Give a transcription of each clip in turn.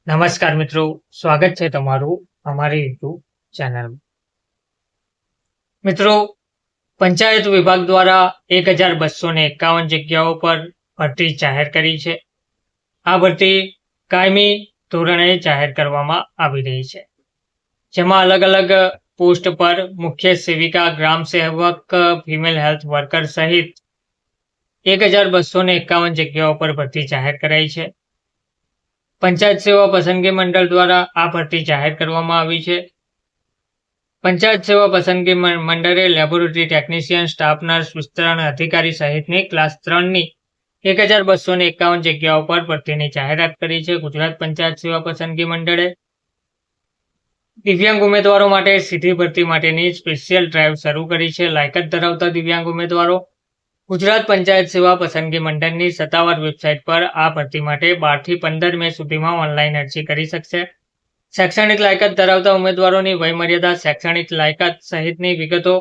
નમસ્કાર મિત્રો, સ્વાગત છે તમારું અમારી યુટ્યુબ ચેનલમાં. મિત્રો, પંચાયત વિભાગ દ્વારા 1251 જગ્યાઓ પર ભરતી જાહેર કરી છે. આ ભરતી કાયમી ધોરણે જાહેર કરવામાં આવી રહી છે, જેમાં અલગ અલગ પોસ્ટ પર મુખ્ય સેવિકા, ગ્રામ સેવક, ફિમેલ હેલ્થ વર્કર સહિત 1251 જગ્યાઓ પર ભરતી જાહેર કરાઈ છે. પંચાયત સેવા પસંદગી મંડળ દ્વારા આ ભરતી જાહેર કરવામાં આવી છે. પંચાયત સેવા પસંદગી મંડળે લેબોરેટરી ટેકનિશિયન, સ્ટાફ નર્સ, વિસ્તરણ અધિકારી સહિતની ક્લાસ 3ની 1251 જગ્યાઓ પર ભરતીની જાહેરાત કરી છે. ગુજરાત પંચાયત સેવા પસંદગી મંડળે દિવ્યાંગ ઉમેદવારો માટે સીધી ભરતી માટેની સ્પેશિયલ ડ્રાઈવ શરૂ કરી છે. લાયકાત ધરાવતા દિવ્યાંગ ઉમેદવારો ગુજરાત પંચાયત સેવા પસંદગી મંડળની સત્તાવાર વેબસાઇટ પર આ ભરતી માટે 12 થી 15 મે સુધીમાં ઓનલાઈન અરજી કરી શકશે. શૈક્ષણિક લાયકાત ધરાવતા ઉમેદવારોની વયમર્યાદા, શૈક્ષણિક લાયકાત સહિતની વિગતો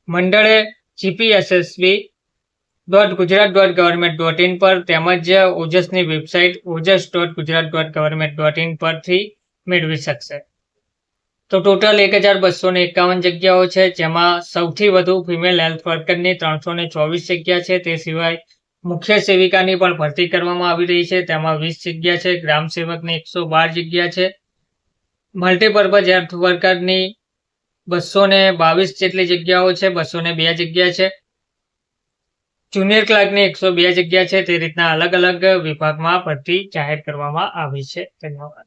મંડળે gpssb.gujarat.government.in પર તેમજ ઓજસની વેબસાઇટ ojas.gujarat.government.in પરથી મેળવી શકશે. તો ટોટલ 1251 જગ્યાઓ છે, જેમાં સૌથી વધુ ફિમેલ હેલ્થ વર્કરની 324 જગ્યા છે. તે સિવાય મુખ્ય સેવિકાની પણ ભરતી કરવામાં આવી રહી છે, તેમાં 20 જગ્યા છે. ગ્રામ સેવકની 112 જગ્યા છે. મલ્ટીપર્પઝ હેલ્થ વર્કરની 222 જેટલી જગ્યાઓ છે, 202 જગ્યા છે. જુનિયર ક્લાર્કની 102 જગ્યા છે. તે રીતના અલગ અલગ વિભાગમાં ભરતી જાહેર કરવામાં આવી છે. ધન્યવાદ.